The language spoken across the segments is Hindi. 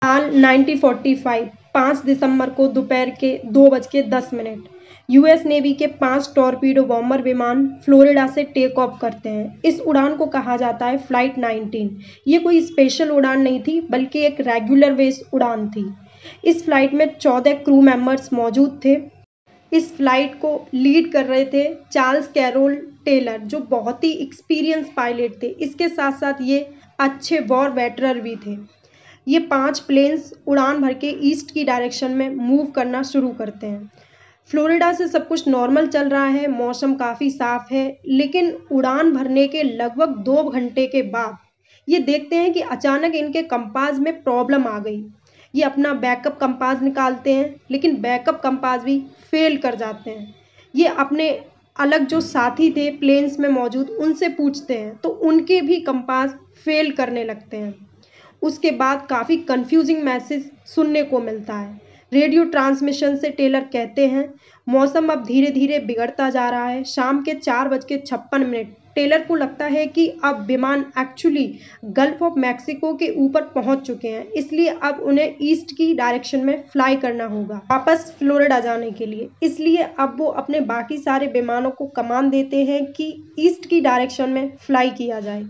साल 1945 5 दिसंबर को दोपहर के 2:10 यूएस नेवी के 5 टॉरपीडो बॉम्बर विमान फ्लोरिडा से टेक ऑफ करते हैं। इस उड़ान को कहा जाता है फ्लाइट 19। ये कोई स्पेशल उड़ान नहीं थी बल्कि एक रेगुलर बेस उड़ान थी। इस फ्लाइट में 14 क्रू मेंबर्स मौजूद थे। इस फ्लाइट को लीड कर रहे थे चार्ल्स कैरोल टेलर, जो बहुत ही एक्सपीरियंस पायलट थे। इसके साथ साथ ये अच्छे वॉर वेटरन भी थे। ये 5 प्लेन्स उड़ान भर के ईस्ट की डायरेक्शन में मूव करना शुरू करते हैं। फ्लोरिडा से सब कुछ नॉर्मल चल रहा है, मौसम काफ़ी साफ है, लेकिन उड़ान भरने के लगभग 2 घंटे के बाद ये देखते हैं कि अचानक इनके कंपास में प्रॉब्लम आ गई। ये अपना बैकअप कंपास निकालते हैं, लेकिन बैकअप कंपास भी फेल कर जाते हैं। ये अपने अलग जो साथी थे प्लेन्स में मौजूद उनसे पूछते हैं तो उनके भी कंपास फेल करने लगते हैं। उसके बाद काफ़ी कंफ्यूजिंग मैसेज सुनने को मिलता है। रेडियो ट्रांसमिशन से टेलर कहते हैं मौसम अब धीरे धीरे बिगड़ता जा रहा है। शाम के 4:56 टेलर को लगता है कि अब विमान एक्चुअली गल्फ ऑफ मैक्सिको के ऊपर पहुंच चुके हैं, इसलिए अब उन्हें ईस्ट की डायरेक्शन में फ्लाई करना होगा वापस फ्लोरिडा जाने के लिए। इसलिए अब वो अपने बाकी सारे विमानों को कमांड देते हैं कि ईस्ट की डायरेक्शन में फ्लाई किया जाए।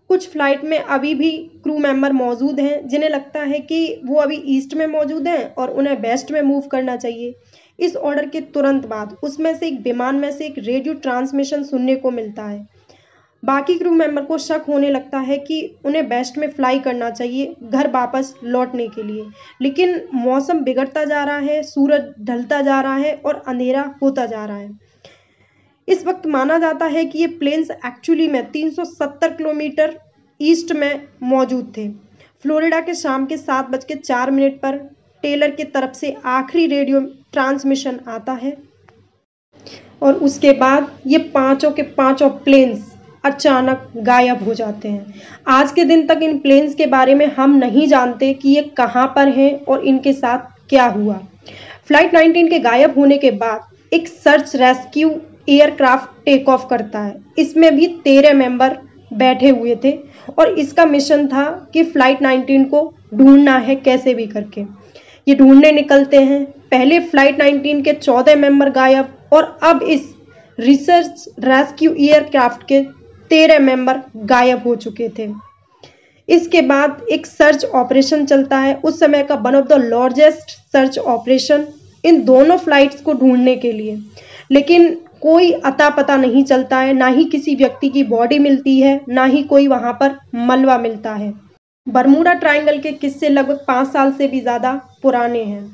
कुछ फ्लाइट में अभी भी क्रू मेंबर मौजूद हैं जिन्हें लगता है कि वो अभी ईस्ट में मौजूद हैं और उन्हें वेस्ट में मूव करना चाहिए। इस ऑर्डर के तुरंत बाद उसमें से एक विमान में से एक रेडियो ट्रांसमिशन सुनने को मिलता है। बाकी क्रू मेंबर को शक होने लगता है कि उन्हें वेस्ट में फ्लाई करना चाहिए घर वापस लौटने के लिए, लेकिन मौसम बिगड़ता जा रहा है, सूरज ढलता जा रहा है और अंधेरा होता जा रहा है। इस वक्त माना जाता है कि ये प्लेन्स एक्चुअली में 370 किलोमीटर ईस्ट में मौजूद थे। फ्लोरिडा के शाम के 7:04 पर टेलर की तरफ से आखिरी रेडियो ट्रांसमिशन आता है और उसके बाद ये पांचों के पांचों प्लेन्स अचानक गायब हो जाते हैं। आज के दिन तक इन प्लेन्स के बारे में हम नहीं जानते कि ये कहाँ पर हैं और इनके साथ क्या हुआ। फ्लाइट 19 के गायब होने के बाद एक search rescue aircraft take off करता है। इसमें भी 13 मेंबर बैठे हुए थे और इसका मिशन था कि फ्लाइट 19 को ढूंढना है कैसे भी करके। ये ढूंढने निकलते हैं। पहले फ्लाइट 19 के 14 मेंबर गायब और अब इस रिसर्च रेस्क्यू एयरक्राफ्ट के 13 मेंबर गायब हो चुके थे। इसके बाद एक सर्च ऑपरेशन चलता है, उस समय का one of the largest search operation in दोनों फ्लाइट्स को ढूंढने के लिए। लेकिन कोई अता पता नहीं चलता है, ना ही किसी व्यक्ति की बॉडी मिलती है, ना ही कोई वहां पर मलबा मिलता है। बरमूडा ट्रायंगल के किस्से लगभग 5 साल से भी ज़्यादा पुराने हैं।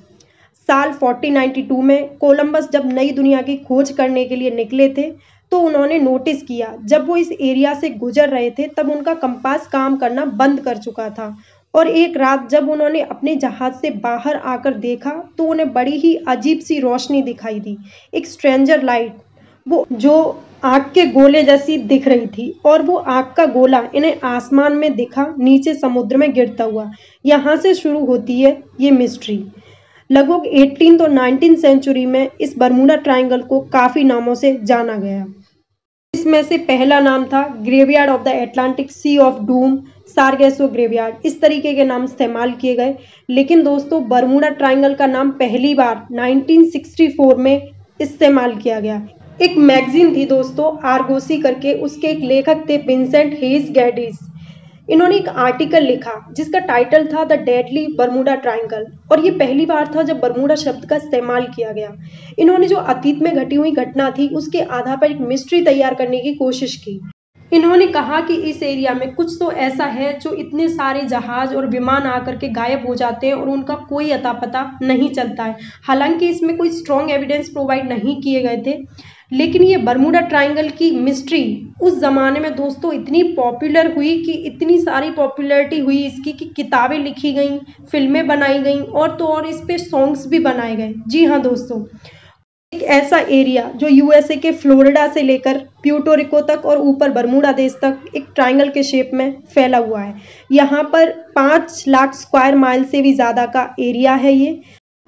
साल 1492 में कोलंबस जब नई दुनिया की खोज करने के लिए निकले थे तो उन्होंने नोटिस किया जब वो इस एरिया से गुजर रहे थे तब उनका कंपास काम करना बंद कर चुका था। और एक रात जब उन्होंने अपने जहाज से बाहर आकर देखा तो उन्हें बड़ी ही अजीब सी रोशनी दिखाई दी, एक स्ट्रेंजर लाइट, वो जो आग के गोले जैसी दिख रही थी और वो आग का गोला इन्हें आसमान में दिखा, नीचे समुद्र में गिरता हुआ। यहाँ से शुरू होती है ये मिस्ट्री। लगभग 18 तो 19 सेंचुरी में इस बरमूडा ट्रायंगल को काफ़ी नामों से जाना गया। इसमें से पहला नाम था graveyard of the Atlantic sea of doom, Sargasso graveyard, इस तरीके के नाम इस्तेमाल किए गए। लेकिन दोस्तों बरमूडा ट्रायंगल का नाम पहली बार 1964 में इस्तेमाल किया गया। एक मैगजीन थी दोस्तों आर्गोसी करके, उसके एक लेखक थे विंसेंट हेज गैडिस। इन्होंने एक आर्टिकल लिखा जिसका टाइटल था द डेडली बरमूडा ट्रायंगल और ये पहली बार था जब बरमूडा शब्द का इस्तेमाल किया गया। इन्होंने जो अतीत में घटी हुई घटना थी उसके आधार पर एक मिस्ट्री तैयार करने की कोशिश की। इन्होंने कहा कि इस एरिया में कुछ तो ऐसा है जो इतने सारे जहाज और विमान आकर के गायब हो जाते हैं और उनका कोई अता पता नहीं चलता है। हालांकि इसमें कोई स्ट्रॉन्ग एविडेंस प्रोवाइड नहीं किए गए थे, लेकिन ये बरमूडा ट्रायंगल की मिस्ट्री उस ज़माने में दोस्तों इतनी पॉपुलर हुई कि इतनी सारी पॉपुलैरिटी हुई इसकी कि किताबें लिखी गईं, फिल्में बनाई गईं और तो और इस पे सॉन्ग्स भी बनाए गए। जी हाँ दोस्तों, एक ऐसा एरिया जो यूएसए के फ्लोरिडा से लेकर प्यूर्टो रिको तक और ऊपर बरमूडा देश तक एक ट्रायंगल के शेप में फैला हुआ है। यहाँ पर 5 लाख स्क्वायर माइल से भी ज़्यादा का एरिया है। ये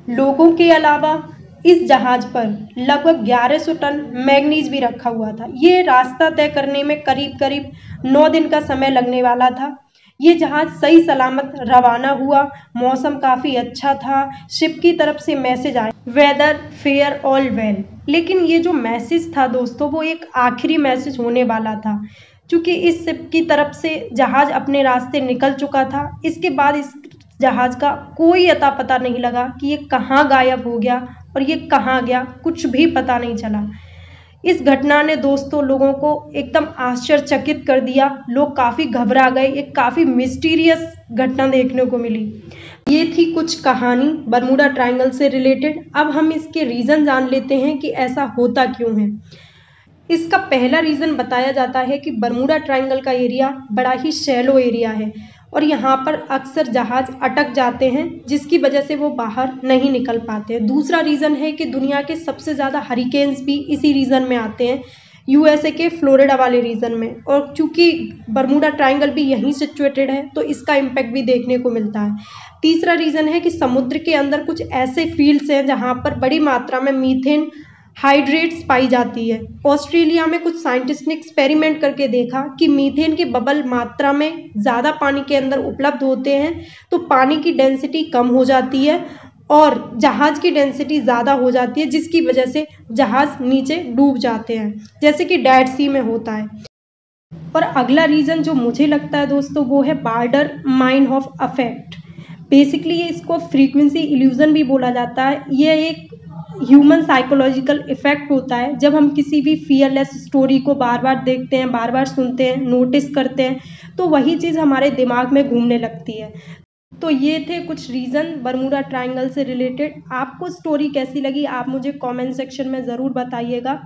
लोगों के अलावा इस जहाज पर लगभग 1100 टन मैग्नीज भी रखा हुआ था। ये रास्ता तय करने में करीब करीब 9 दिन का समय लगने वाला था। ये जहाज सही सलामत रवाना हुआ, मौसम काफ़ी अच्छा था, शिप की तरफ से मैसेज आया, वेदर फेयर ऑल वेल। लेकिन ये जो मैसेज था दोस्तों, वो एक आखिरी मैसेज होने वाला था, क्योंकि इस शिप की तरफ से जहाज अपने रास्ते निकल चुका था। इसके बाद इस जहाज का कोई अता पता नहीं लगा कि ये कहाँ गायब हो गया और ये कहाँ गया, कुछ भी पता नहीं चला। इस घटना ने दोस्तों लोगों को एकदम आश्चर्यचकित कर दिया। लोग काफ़ी घबरा गए, एक काफ़ी मिस्टीरियस घटना देखने को मिली। ये थी कुछ कहानी बरमूडा ट्रायंगल से रिलेटेड। अब हम इसके रीज़न जान लेते हैं कि ऐसा होता क्यों है। इसका पहला रीज़न बताया जाता है कि बरमूडा ट्रायंगल का एरिया बड़ा ही शैलो एरिया है और यहाँ पर अक्सर जहाज़ अटक जाते हैं, जिसकी वजह से वो बाहर नहीं निकल पाते हैं। दूसरा रीज़न है कि दुनिया के सबसे ज़्यादा हरिकेन्स भी इसी रीज़न में आते हैं, यूएसए के फ्लोरिडा वाले रीज़न में, और चूँकि बरमूडा ट्रायंगल भी यहीं सिचुएटेड है तो इसका इम्पैक्ट भी देखने को मिलता है। तीसरा रीज़न है कि समुद्र के अंदर कुछ ऐसे फील्ड्स हैं जहाँ पर बड़ी मात्रा में मीथेन हाइड्रेट्स पाई जाती है। ऑस्ट्रेलिया में कुछ साइंटिस्ट ने एक्सपेरिमेंट करके देखा कि मीथेन के बबल मात्रा में ज़्यादा पानी के अंदर उपलब्ध होते हैं तो पानी की डेंसिटी कम हो जाती है और जहाज़ की डेंसिटी ज़्यादा हो जाती है, जिसकी वजह से जहाज़ नीचे डूब जाते हैं, जैसे कि डेड सी में होता है। और अगला रीज़न जो मुझे लगता है दोस्तों, वो है border mine of affect. Basically इसको फ्रीक्वेंसी इल्यूजन भी बोला जाता है। ये एक ह्यूमन साइकोलॉजिकल इफेक्ट होता है। जब हम किसी भी फियरलेस स्टोरी को बार बार देखते हैं, बार बार सुनते हैं, नोटिस करते हैं, तो वही चीज़ हमारे दिमाग में घूमने लगती है। तो ये थे कुछ रीज़न बरमूडा ट्रायंगल से रिलेटेड। आपको स्टोरी कैसी लगी आप मुझे कमेंट सेक्शन में ज़रूर बताइएगा,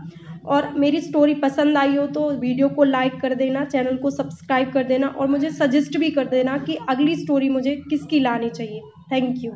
और मेरी स्टोरी पसंद आई हो तो वीडियो को लाइक कर देना, चैनल को सब्सक्राइब कर देना और मुझे सजेस्ट भी कर देना कि अगली स्टोरी मुझे किसकी लानी चाहिए। Thank you.